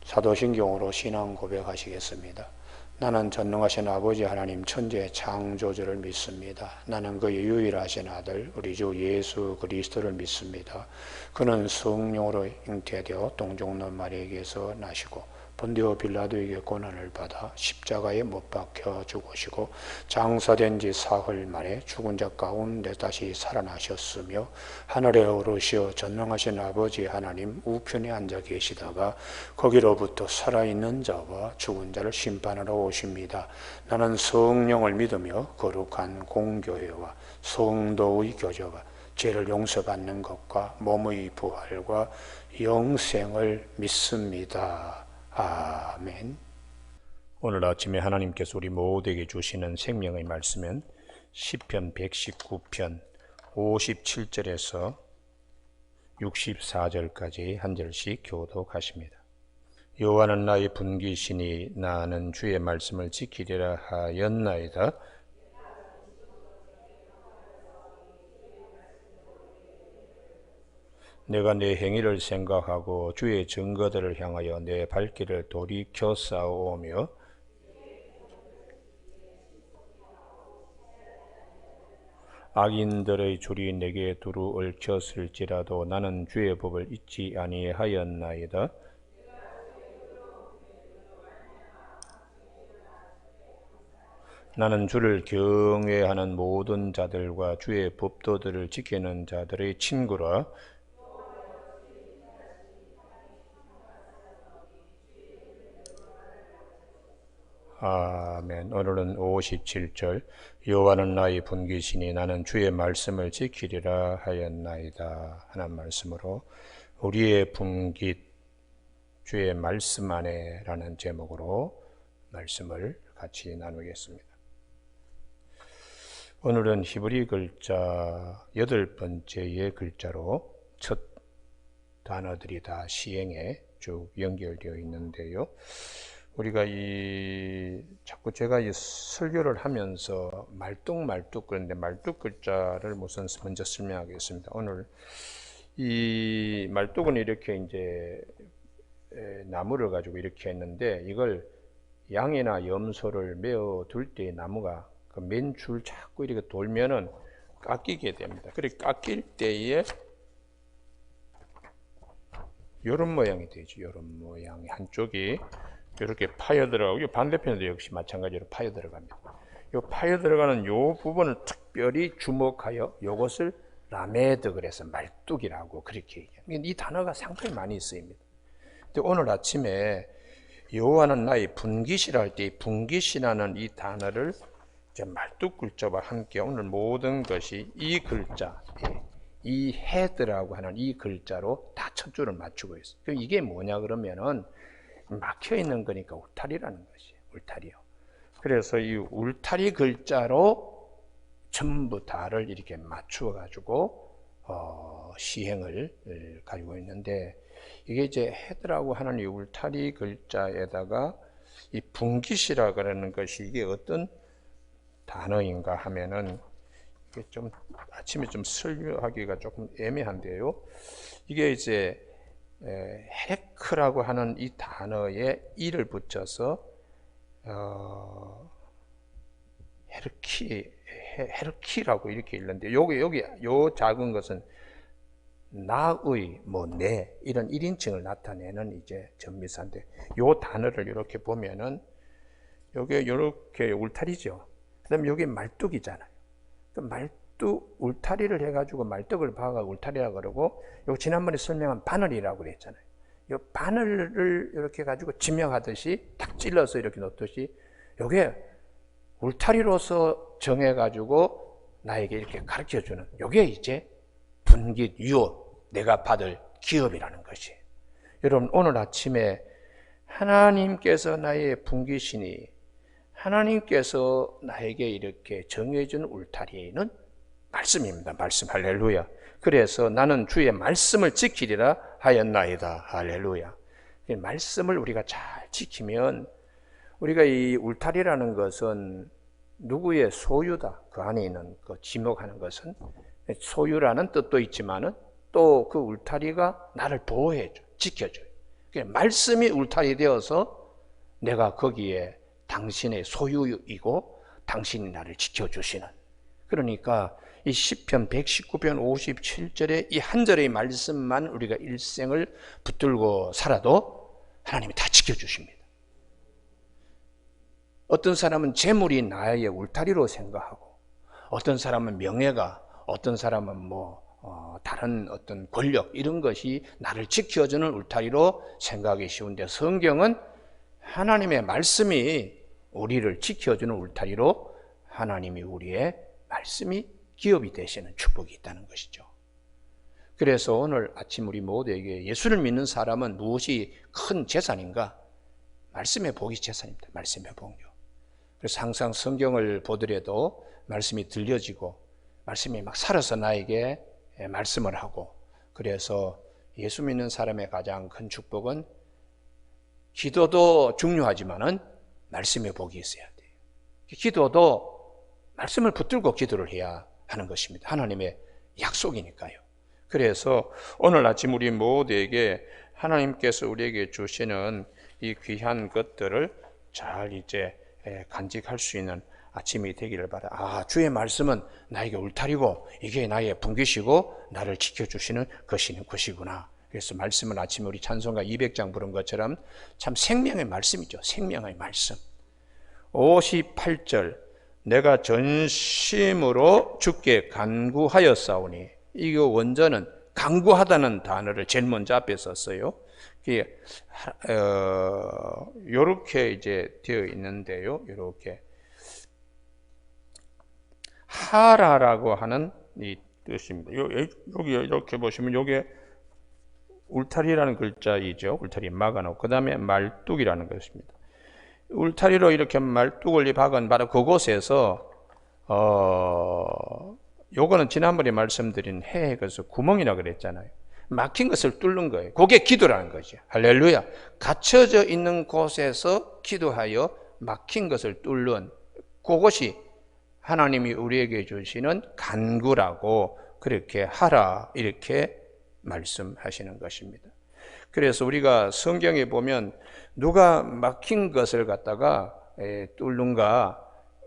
사도신경으로 신앙 고백하시겠습니다. 나는 전능하신 아버지 하나님 천지의 창조주를 믿습니다. 나는 그의 유일하신 아들 우리 주 예수 그리스도를 믿습니다. 그는 성령으로 잉태되어 동정녀 마리아에게서 나시고 본디오 빌라도에게 고난을 받아 십자가에 못 박혀 죽으시고 장사된 지 사흘 만에 죽은 자 가운데 다시 살아나셨으며 하늘에 오르시어 전능하신 아버지 하나님 우편에 앉아 계시다가 거기로부터 살아있는 자와 죽은 자를 심판하러 오십니다. 나는 성령을 믿으며 거룩한 공교회와 성도의 교제와 죄를 용서받는 것과 몸의 부활과 영생을 믿습니다. 아멘. 오늘 아침에 하나님께서 우리 모두에게 주시는 생명의 말씀은 시편 119편 57절에서 64절까지 한 절씩 교독하십니다. 여호와는 나의 분기시니 나는 주의 말씀을 지키리라 하였나이다. 내가 내 행위를 생각하고 주의 증거들을 향하여 내 발길을 돌이켜 싸우며 악인들의 줄이 내게 두루 얽혔을지라도 나는 주의 법을 잊지 아니하였나이다. 나는 주를 경외하는 모든 자들과 주의 법도들을 지키는 자들의 친구라. 아멘. 오늘은 57절 여호와는 나의 분기시니 나는 주의 말씀을 지키리라 하였나이다 하는 말씀으로 우리의 분깃 주의 말씀 안에 라는 제목으로 말씀을 같이 나누겠습니다. 오늘은 히브리 글자 8번째의 글자로 첫 단어들이 다 시행에 쭉 연결되어 있는데요. 우리가 자꾸 제가 이 설교를 하면서 말뚝 그런데 말뚝 글자를 우선 먼저 설명하겠습니다. 오늘 이 말뚝은 이렇게 이제 나무를 가지고 이렇게 했는데 이걸 양이나 염소를 메어 둘 때 나무가 그 맨 줄 자꾸 이렇게 돌면은 깎이게 됩니다. 그래 깎일 때에 이런 모양이 되죠. 이런 모양이 한쪽이 이렇게 파여 들어가고 반대편도 역시 마찬가지로 파여 들어갑니다. 이 파여 들어가는 이 부분을 특별히 주목하여 이것을 라메드 그래서 말뚝이라고 그렇게 얘기해요. 이 단어가 상당히 많이 쓰입니다. 근데 오늘 아침에 여호와는 나의 분깃이라 할 때 분깃이라는 이 단어를 이제 말뚝 글자와 함께 오늘 모든 것이 이 글자, 이 헤드라고 하는 이 글자로 다 첫 줄을 맞추고 있어요. 그럼 이게 뭐냐 그러면은 막혀 있는 거니까 울타리라는 것이에요. 울타리요. 그래서 이 울타리 글자로 전부 다를 이렇게 맞추어 가지고 시행을 가지고 있는데 이게 이제 헤드라고 하는 이 울타리 글자에다가 이 분깃이라 그러는 것이 이게 어떤 단어인가 하면은 이게 좀 아침에 좀 설교하기가 조금 애매한데요. 이게 이제 헤르크라고 하는 이 단어에 이를 붙여서 헤르키라고 이렇게 읽는데 여기 요 작은 것은 나의 내 이런 1인칭을 나타내는 이제 전미사인데 요 단어를 이렇게 보면은 여기 이렇게 울타리죠. 그다음에 여기 말뚝이잖아요. 그 말뚝 울타리를 해가지고 말뚝을 박아 울타리라 그러고 요 지난번에 설명한 바늘이라고 그랬잖아요. 요 바늘을 이렇게 가지고 지명하듯이 딱 찔러서 이렇게 놓듯이 요게 울타리로서 정해가지고 나에게 이렇게 가르쳐주는 요게 이제 분깃 유업 내가 받을 기업이라는 것이에요. 여러분 오늘 아침에 하나님께서 나의 분깃이니 하나님께서 나에게 이렇게 정해준 울타리는 말씀입니다. 말씀 할렐루야. 그래서 나는 주의 말씀을 지키리라 하였나이다. 할렐루야. 말씀을 우리가 잘 지키면 우리가 이 울타리라는 것은 누구의 소유다. 그 안에 있는 그 지목하는 것은 소유라는 뜻도 있지만은 또 그 울타리가 나를 보호해줘, 지켜줘요. 말씀이 울타리 되어서 내가 거기에 당신의 소유이고 당신이 나를 지켜주시는, 그러니까 이 시편 119편 57절의 이 한 절의 말씀만 우리가 일생을 붙들고 살아도 하나님이 다 지켜주십니다. 어떤 사람은 재물이 나의 울타리로 생각하고, 어떤 사람은 명예가, 어떤 사람은 다른 어떤 권력, 이런 것이 나를 지켜주는 울타리로 생각하기 쉬운데, 성경은 하나님의 말씀이 우리를 지켜주는 울타리로, 하나님이 우리의 말씀이 기업이 되시는 축복이 있다는 것이죠. 그래서 오늘 아침 우리 모두에게 예수를 믿는 사람은 무엇이 큰 재산인가? 말씀의 복이 재산입니다. 말씀의 복요. 그래서 항상 성경을 보더라도 말씀이 들려지고 말씀이 막 살아서 나에게 말씀을 하고, 그래서 예수 믿는 사람의 가장 큰 축복은 기도도 중요하지만은 말씀의 복이 있어야 돼요. 기도도 말씀을 붙들고 기도를 해야 하는 것입니다. 하나님의 약속이니까요. 그래서 오늘 아침 우리 모두에게 하나님께서 우리에게 주시는 이 귀한 것들을 잘 이제 간직할 수 있는 아침이 되기를 바라. 주의 말씀은 나에게 울타리고 이게 나의 분깃이고 나를 지켜주시는 것이구나. 그래서 말씀은 아침에 우리 찬송가 200장 부른 것처럼 참 생명의 말씀이죠. 생명의 말씀. 58절, 내가 전심으로 주께 간구하였사오니, 이거 원전은 간구하다는 단어를 제일 먼저 앞에 썼어요. 이렇게 이제 되어 있는데요. 이렇게 하라라고 하는 이 뜻입니다. 여기 이렇게 보시면 이게 울타리라는 글자이죠. 울타리 막아놓고 그 다음에 말뚝이라는 것입니다. 울타리로 이렇게 말뚝을 박은 바로 그곳에서 요거는 지난번에 말씀드린 그래서 구멍이라 그랬잖아요. 막힌 것을 뚫는 거예요. 그게 기도라는 거죠. 할렐루야. 갇혀져 있는 곳에서 기도하여 막힌 것을 뚫는 그것이 하나님이 우리에게 주시는 간구라고, 그렇게 하라 이렇게 말씀하시는 것입니다. 그래서 우리가 성경에 보면 누가 막힌 것을 갖다가 뚫는가,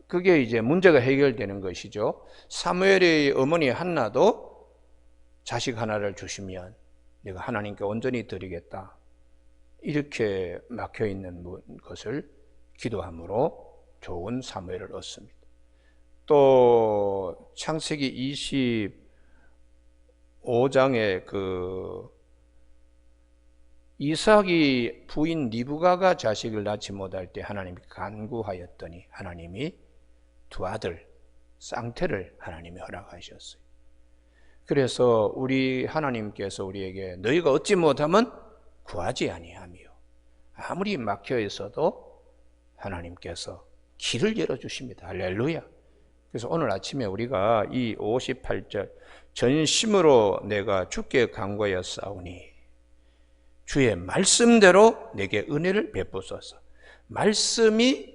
그게 이제 문제가 해결되는 것이죠. 사무엘의 어머니 한나도 자식 하나를 주시면 내가 하나님께 온전히 드리겠다, 이렇게 막혀 있는 것을 기도함으로 좋은 사무엘을 얻습니다. 또 창세기 25장에 이삭이 부인 리브가가 자식을 낳지 못할 때 하나님이 간구하였더니 하나님이 두 아들 쌍태를 하나님이 허락하셨어요. 그래서 우리 하나님께서 우리에게 너희가 얻지 못하면 구하지 아니하며, 아무리 막혀 있어도 하나님께서 길을 열어주십니다. 할렐루야. 그래서 오늘 아침에 우리가 이 58절, 전심으로 내가 주께 간구하였사오니 주의 말씀대로 내게 은혜를 베푸소서. 말씀이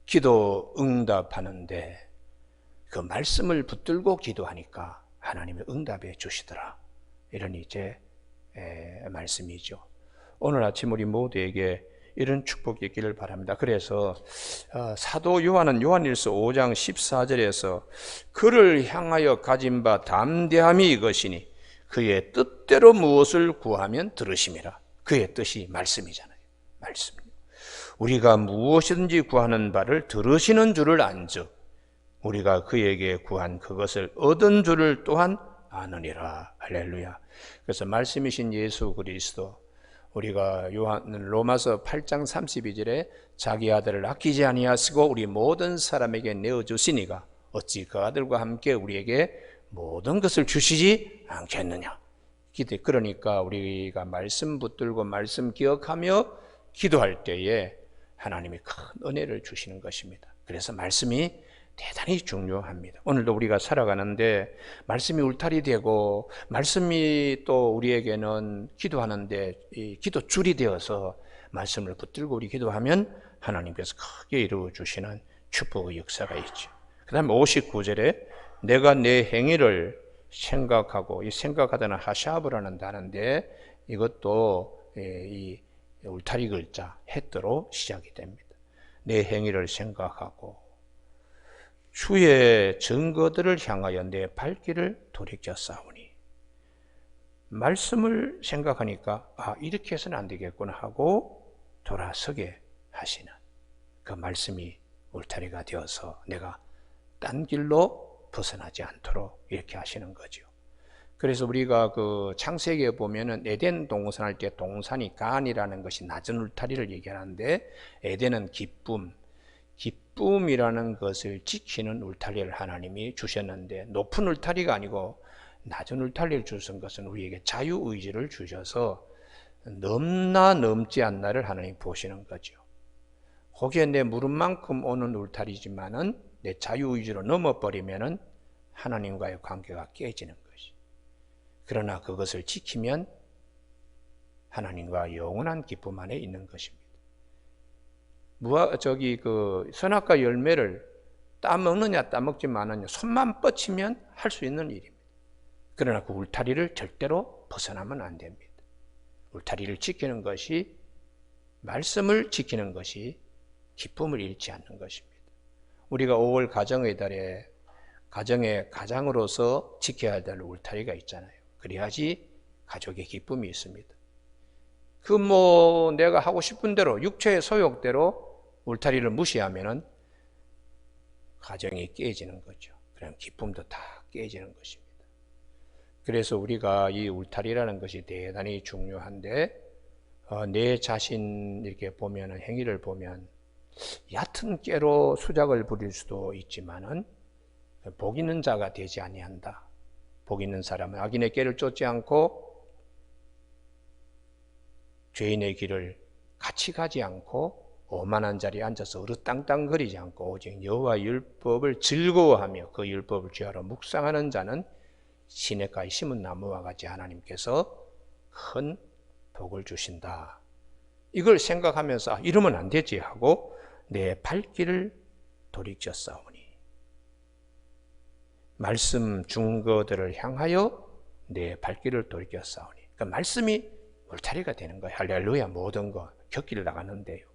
기도 응답하는데 그 말씀을 붙들고 기도하니까 하나님이 응답해 주시더라. 이런 이제 말씀이죠. 오늘 아침 우리 모두에게 이런 축복이 있기를 바랍니다. 그래서 사도 요한은 요한일서 5장 14절에서 그를 향하여 가진 바 담대함이 이것이니 그의 뜻대로 무엇을 구하면 들으심이라. 그의 뜻이 말씀이잖아요. 말씀. 우리가 무엇이든지 구하는 바를 들으시는 줄을 안즉 우리가 그에게 구한 그것을 얻은 줄을 또한 아느니라. 할렐루야. 그래서 말씀이신 예수 그리스도, 우리가 로마서 8장 32절에 자기 아들을 아끼지 아니하시고 우리 모든 사람에게 내어주시니가 어찌 그 아들과 함께 우리에게 모든 것을 주시지 않겠느냐. 그러니까 우리가 말씀 붙들고 말씀 기억하며 기도할 때에 하나님이 큰 은혜를 주시는 것입니다. 그래서 말씀이 대단히 중요합니다. 오늘도 우리가 살아가는데 말씀이 울타리 되고 말씀이 또 우리에게는 기도하는데 이 기도줄이 되어서 말씀을 붙들고 우리 기도하면 하나님께서 크게 이루어 주시는 축복의 역사가 있죠. 그 다음에 59절에 내가 내 행위를 생각하고, 이 생각하다는 하샤브라는 단어인데 이것도 이 울타리 글자 헷도로 시작이 됩니다. 내 행위를 생각하고 주의 증거들을 향하여 내 발길을 돌이켜 싸우니, 말씀을 생각하니까 이렇게 해서는 안 되겠구나 하고 돌아서게 하시는 그 말씀이 울타리가 되어서 내가 딴 길로 벗어나지 않도록 이렇게 하시는 거죠. 그래서 우리가 그 창세기에 보면은 에덴 동산 할 때 동산이 간이라는 것이 낮은 울타리를 얘기하는데, 에덴은 기쁨이라는 것을 지키는 울타리를 하나님이 주셨는데, 높은 울타리가 아니고 낮은 울타리를 주신 것은 우리에게 자유의지를 주셔서 넘나 넘지 않나를 하나님 보시는 거죠. 거기에 내 무릎만큼 오는 울타리지만은 내 자유의지로 넘어버리면은 하나님과의 관계가 깨지는 것이. 그러나 그것을 지키면 하나님과 영원한 기쁨 안에 있는 것입니다. 선악과 열매를 따먹느냐 따먹지 마느냐 손만 뻗치면 할 수 있는 일입니다. 그러나 그 울타리를 절대로 벗어나면 안 됩니다. 울타리를 지키는 것이, 말씀을 지키는 것이 기쁨을 잃지 않는 것입니다. 우리가 5월 가정의 달에 가장으로서 지켜야 될 울타리가 있잖아요. 그래야지 가족의 기쁨이 있습니다. 내가 하고 싶은 대로 육체의 소욕대로 울타리를 무시하면은 가정이 깨지는 거죠. 그럼 기쁨도 다 깨지는 것입니다. 그래서 우리가 이 울타리라는 것이 대단히 중요한데, 내 자신 이렇게 보면은, 행위를 보면 얕은 깨로 수작을 부릴 수도 있지만은 복 있는 자가 되지 아니한다. 복 있는 사람은 악인의 깨를 쫓지 않고 죄인의 길을 같이 가지 않고 오만한 자리에 앉아서 으르땅땅거리지 않고 오직 여호와의 율법을 즐거워하며 그 율법을 죄하러 묵상하는 자는 시냇가에 심은 나무와 같이 하나님께서 큰 복을 주신다. 이걸 생각하면서 이러면 안 되지 하고 내 발길을 돌이켜 싸우니, 말씀 증거들을 향하여 내 발길을 돌이켜 싸우니, 그 말씀이 울타리가 되는 거예요. 할렐루야. 모든 거 곁길 나가는데요.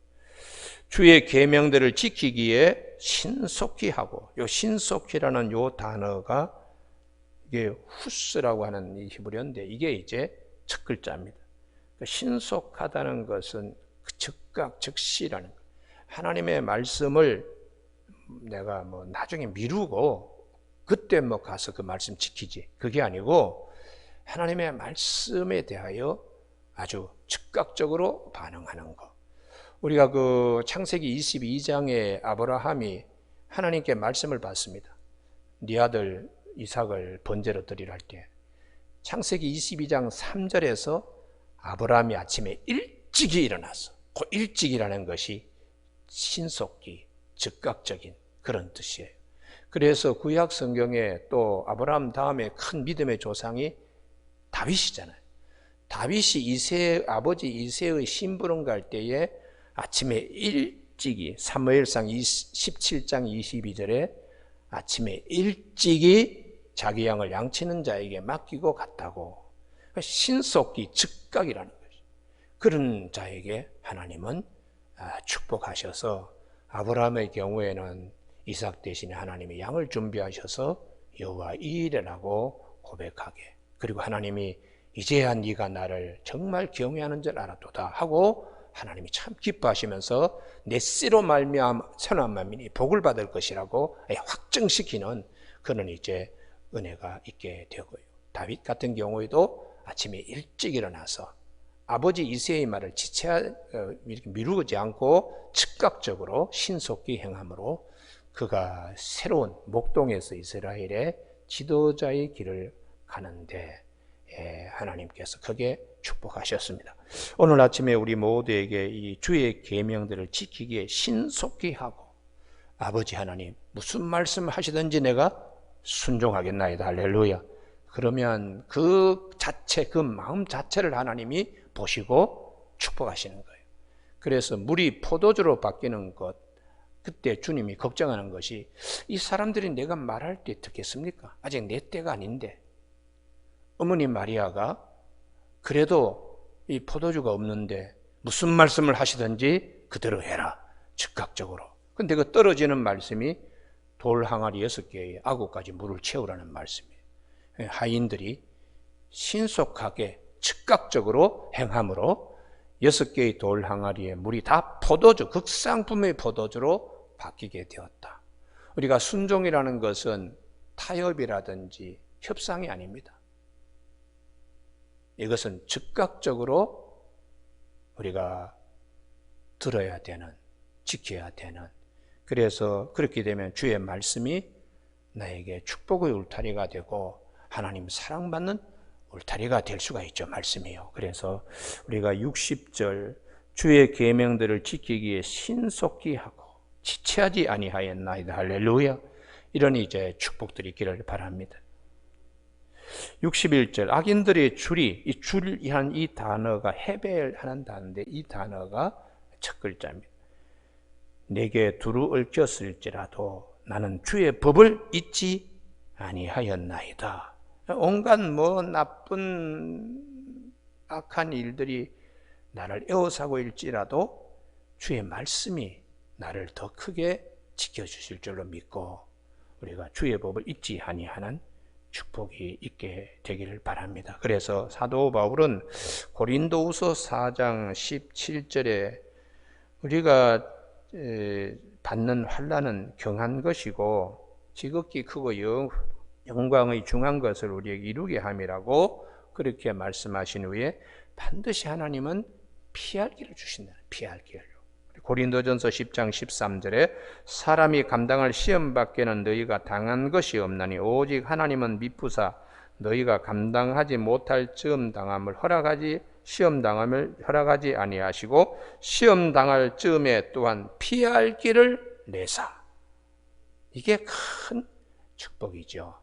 주의 계명들을 지키기에 신속히 하고, 요 신속히라는 요 단어가 이게 후스라고 하는 이 히브리어인데, 이게 이제 첫 글자입니다. 신속하다는 것은 즉각 즉시라는 거예요. 하나님의 말씀을 내가 나중에 미루고 그때 가서 그 말씀 지키지, 그게 아니고 하나님의 말씀에 대하여 아주 즉각적으로 반응하는 것. 우리가 그 창세기 22장에 아브라함이 하나님께 말씀을 받습니다. 네 아들 이삭을 번제로 드리라 할 때, 창세기 22장 3절에서 아브라함이 아침에 일찍이 일어났어. 그 일찍이라는 것이 신속히 즉각적인 그런 뜻이에요. 그래서 구약 성경에 또 아브라함 다음에 큰 믿음의 조상이 다윗이잖아요. 다윗이 아버지 이새의 심부름 갈 때에 아침에 일찍이, 사무엘상 17장 22절에 아침에 일찍이 자기 양을 양치는 자에게 맡기고 갔다고. 신속히 즉각이라는 것이죠. 그런 자에게 하나님은 축복하셔서, 아브라함의 경우에는 이삭 대신에 하나님이 양을 준비하셔서 여호와 이레라고 고백하게, 그리고 하나님이 이제야 네가 나를 정말 경외하는 줄 알았도다 하고 하나님이 참 기뻐하시면서 내 씨로 말미암아 선한 만민이 복을 받을 것이라고 확정시키는 그런 이제 은혜가 있게 되고요. 다윗 같은 경우에도 아침에 일찍 일어나서 아버지 이새의 말을 이렇게 미루지 않고 즉각적으로 신속히 행함으로 그가 새로운 목동에서 이스라엘의 지도자의 길을 가는데 하나님께서 크게 축복하셨습니다. 오늘 아침에 우리 모두에게 이 주의 계명들을 지키기에 신속히 하고, 아버지 하나님 무슨 말씀 하시든지 내가 순종하겠나이다. 할렐루야. 그러면 그 마음 자체를 하나님이 보시고 축복하시는 거예요. 그래서 물이 포도주로 바뀌는 것, 그때 주님이 걱정하는 것이, 이 사람들이 내가 말할 때 듣겠습니까? 아직 내 때가 아닌데. 어머니 마리아가 그래도 이 포도주가 없는데 무슨 말씀을 하시든지 그대로 해라. 즉각적으로. 근데 그 떨어지는 말씀이 돌 항아리 6개에 아구까지 물을 채우라는 말씀이에요. 하인들이 신속하게 즉각적으로 행함으로 6개의 돌 항아리에 물이 다 포도주, 극상품의 포도주로 바뀌게 되었다. 우리가 순종이라는 것은 타협이라든지 협상이 아닙니다. 이것은 즉각적으로 우리가 들어야 되는, 지켜야 되는, 그래서 그렇게 되면 주의 말씀이 나에게 축복의 울타리가 되고 하나님 사랑받는 울타리가 될 수가 있죠. 말씀이요. 그래서 우리가 60절 주의 계명들을 지키기에 신속히 하고 지체하지 아니하였나이다. 할렐루야. 이런 이제 축복들이 있기를 바랍니다. 61절 악인들의 줄이, 이 줄이란 이 단어가 헤벨하는 단어인데 이 단어가 첫 글자입니다. 내게 두루 얽혔을지라도 나는 주의 법을 잊지 아니하였나이다. 온갖 나쁜 악한 일들이 나를 에워싸고 일지라도 주의 말씀이 나를 더 크게 지켜주실 줄로 믿고 우리가 주의 법을 잊지 아니하는 축복이 있게 되기를 바랍니다. 그래서 사도 바울은 고린도후서 4장 17절에 우리가 받는 환난은 경한 것이고 지극히 크고 영광의 중한 것을 우리에게 이루게 함이라고 그렇게 말씀하신 후에 반드시 하나님은 피할 길을 주신다. 피할 길로. 고린도전서 10장 13절에 사람이 감당할 시험 밖에는 너희가 당한 것이 없나니 오직 하나님은 미쁘사 너희가 감당하지 못할 시험 당함을 허락하지 아니하시고 시험 당할 즈음에 또한 피할 길을 내사. 이게 큰 축복이죠.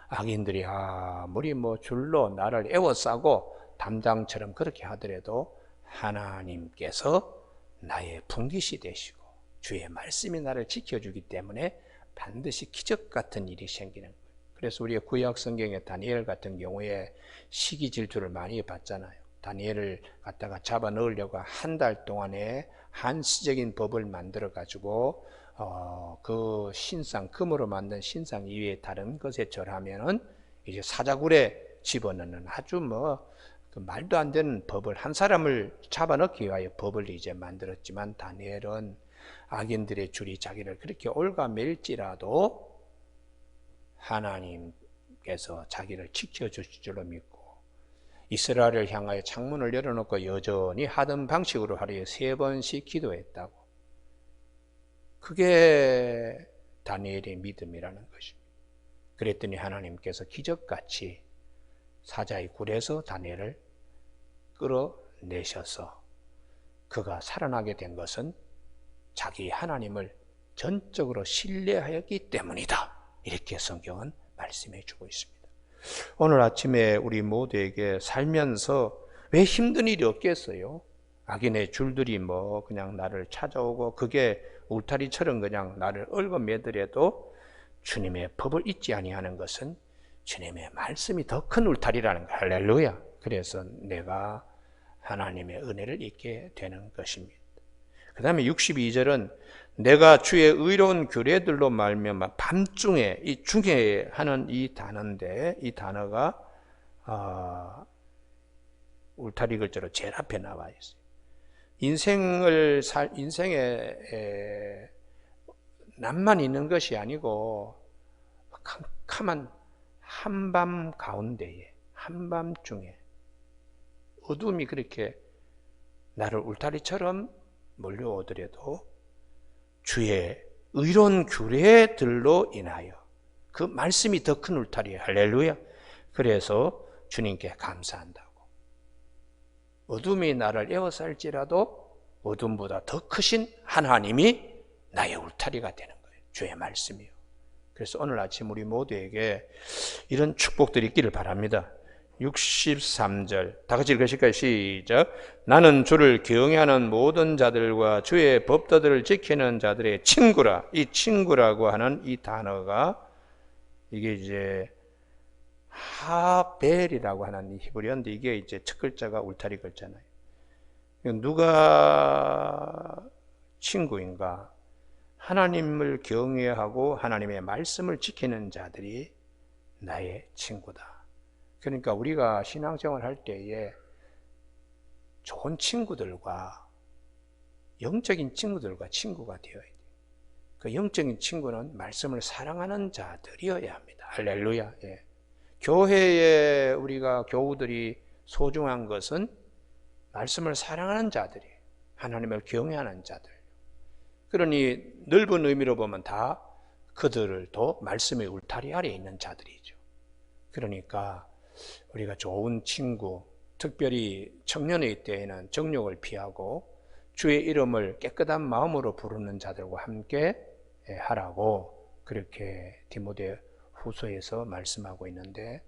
악인들이 아무리 줄로 나를 에워싸고 담장처럼 그렇게 하더라도 하나님께서 나의 분깃이 되시고 주의 말씀이 나를 지켜주기 때문에 반드시 기적 같은 일이 생기는 거예요. 그래서 우리가 구약 성경의 다니엘 같은 경우에 시기 질투를 많이 받잖아요. 다니엘을 갖다가 잡아 넣으려고 한 달 동안에 한시적인 법을 만들어 가지고 그 신상, 금으로 만든 신상 이외에 다른 것에 절하면은 이제 사자굴에 집어넣는 아주 그 말도 안 되는 법을 한 사람을 잡아넣기 위하여 법을 이제 만들었지만 다니엘은 악인들의 줄이 자기를 그렇게 올가맬지라도 하나님께서 자기를 지켜주실 줄로 믿고 이스라엘을 향하여 창문을 열어놓고 여전히 하던 방식으로 하루에 3번씩 기도했다고. 그게 다니엘의 믿음이라는 것입니다. 그랬더니 하나님께서 기적같이 사자의 굴에서 다니엘을 끌어내셔서 그가 살아나게 된 것은 자기 하나님을 전적으로 신뢰하였기 때문이다. 이렇게 성경은 말씀해 주고 있습니다. 오늘 아침에 우리 모두에게 살면서 왜 힘든 일이 없겠어요? 악인의 줄들이 그냥 나를 찾아오고 그게 울타리처럼 그냥 나를 얽어매더라도 주님의 법을 잊지 아니하는 것은 주님의 말씀이 더 큰 울타리라는 거예요. 할렐루야. 그래서 내가 하나님의 은혜를 잊게 되는 것입니다. 그 다음에 62절은 내가 주의 의로운 규례들로 말미암아 밤중에 이 중에 하는 이 단어인데 이 단어가 울타리 글자로 제일 앞에 나와 있어요. 인생에 낭만 있는 것이 아니고 캄캄한 한밤 가운데에 한밤중에 어둠이 그렇게 나를 울타리처럼 몰려오더라도 주의 의로운 규례들로 인하여 그 말씀이 더 큰 울타리예요. 할렐루야. 그래서 주님께 감사한다고. 어둠이 나를 에워쌀지라도 어둠보다 더 크신 하나님이 나의 울타리가 되는 거예요. 주의 말씀이요. 그래서 오늘 아침 우리 모두에게 이런 축복들이 있기를 바랍니다. 63절 다 같이 읽으실까요? 시작. 나는 주를 경외하는 모든 자들과 주의 법도들을 지키는 자들의 친구라. 이 친구라고 하는 이 단어가 이게 이제 하벨이라고 하는 이 히브리어인데 이게 이제 첫 글자가 울타리 글자나요. 누가 친구인가? 하나님을 경외하고 하나님의 말씀을 지키는 자들이 나의 친구다. 그러니까 우리가 신앙생활 할 때에 좋은 친구들과 영적인 친구들과 친구가 되어야 돼. 그 영적인 친구는 말씀을 사랑하는 자들이어야 합니다. 할렐루야. 예. 교회에 우리가 교우들이 소중한 것은 말씀을 사랑하는 자들이, 하나님을 경외하는 자들. 그러니 넓은 의미로 보면 다 그들도 말씀의 울타리 아래에 있는 자들이죠. 그러니까 우리가 좋은 친구, 특별히 청년의 때에는 정욕을 피하고 주의 이름을 깨끗한 마음으로 부르는 자들과 함께 하라고 그렇게 디모데 후서에서 말씀하고 있는데,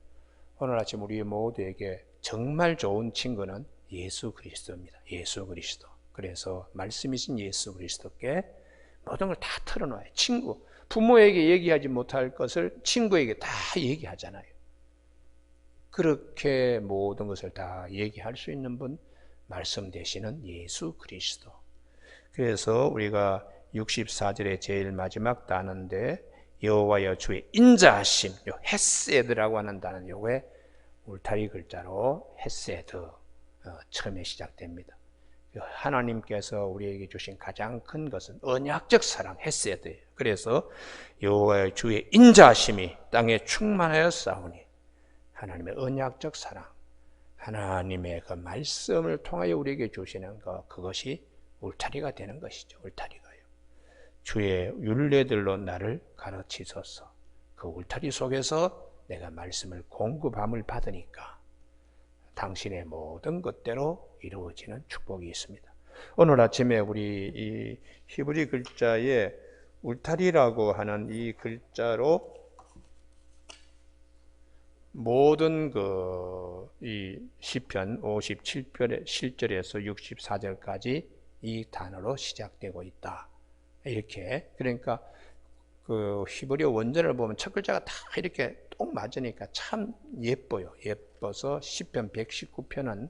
오늘 아침 우리 모두에게 정말 좋은 친구는 예수 그리스도입니다. 예수 그리스도. 그래서 말씀이신 예수 그리스도께 모든 걸 다 털어놔요. 친구. 부모에게 얘기하지 못할 것을 친구에게 다 얘기하잖아요. 그렇게 모든 것을 다 얘기할 수 있는 분, 말씀 되시는 예수 그리스도. 그래서 우리가 64절의 제일 마지막 단어인데, 여호와여 주의 인자하심, 요 헤세드라고 하는 단어, 요게 울타리 글자로 헤세드 처음에 시작됩니다. 하나님께서 우리에게 주신 가장 큰 것은 언약적 사랑, 헤세드예요. 그래서 여호와의 주의 인자하심이 땅에 충만하여 싸우니, 하나님의 언약적 사랑, 하나님의 그 말씀을 통하여 우리에게 주시는 그것이 울타리가 되는 것이죠. 울타리가요. 주의 율례들로 나를 가르치소서. 그 울타리 속에서 내가 말씀을 공급함을 받으니까 당신의 모든 것대로 이루어지는 축복이 있습니다. 오늘 아침에 우리 이 히브리 글자에 울타리라고 하는 이 글자로 모든 이 시편 57편의 7절에서 64절까지 이 단어로 시작되고 있다. 이렇게. 그러니까 그 히브리어 원전을 보면 첫 글자가 다 이렇게 똑 맞으니까 참 예뻐요. 예뻐서 시편 119편은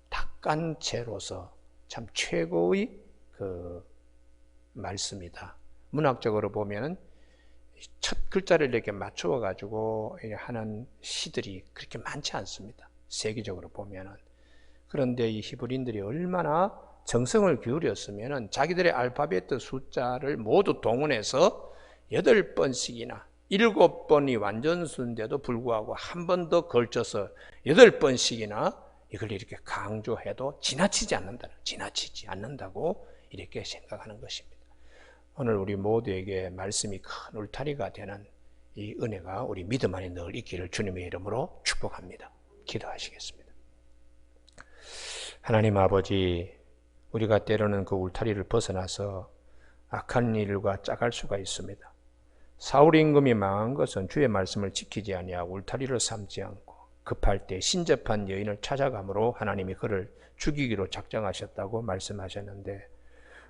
닭간채로서 참 최고의 그 말씀이다. 문학적으로 보면은 첫 글자를 이렇게 맞추어 가지고 하는 시들이 그렇게 많지 않습니다. 세계적으로 보면은. 그런데 이 히브리인들이 얼마나 정성을 기울였으면은 자기들의 알파벳 숫자를 모두 동원해서 8번씩이나 7번이 완전수인데도 불구하고 한 번 더 걸쳐서 8번씩이나 이걸 이렇게 강조해도 지나치지 않는다고 이렇게 생각하는 것입니다. 오늘 우리 모두에게 말씀이 큰 울타리가 되는 이 은혜가 우리 믿음 안에 늘 있기를 주님의 이름으로 축복합니다. 기도하시겠습니다. 하나님 아버지, 우리가 때로는 그 울타리를 벗어나서 악한 일과 짝할 수가 있습니다. 사울 임금이 망한 것은 주의 말씀을 지키지 아니하고 울타리를 삼지 않고 급할 때 신접한 여인을 찾아가므로 하나님이 그를 죽이기로 작정하셨다고 말씀하셨는데,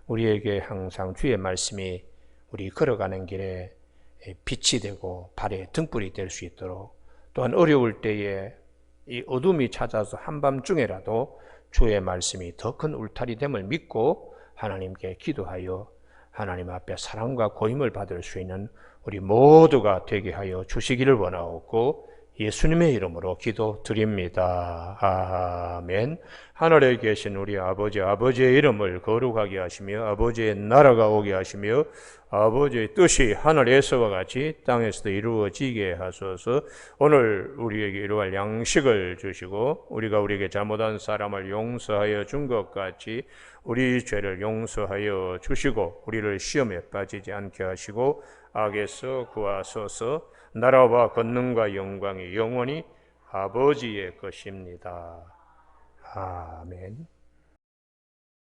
우리에게 항상 주의 말씀이 우리 걸어가는 길에 빛이 되고 발에 등불이 될 수 있도록, 또한 어려울 때에 이 어둠이 찾아서 한밤중에라도 주의 말씀이 더 큰 울타리 됨을 믿고 하나님께 기도하여 하나님 앞에 사랑과 고임을 받을 수 있는 우리 모두가 되게 하여 주시기를 원하옵고 예수님의 이름으로 기도드립니다. 아멘. 하늘에 계신 우리 아버지, 아버지의 이름을 거룩하게 하시며 아버지의 나라가 오게 하시며 아버지의 뜻이 하늘에서와 같이 땅에서도 이루어지게 하소서. 오늘 우리에게 이루어갈 양식을 주시고 우리가 우리에게 잘못한 사람을 용서하여 준 것 같이 우리 죄를 용서하여 주시고 우리를 시험에 빠지지 않게 하시고 악에서 구하소서. 나라와 권능과 영광이 영원히 아버지의 것입니다. 아멘.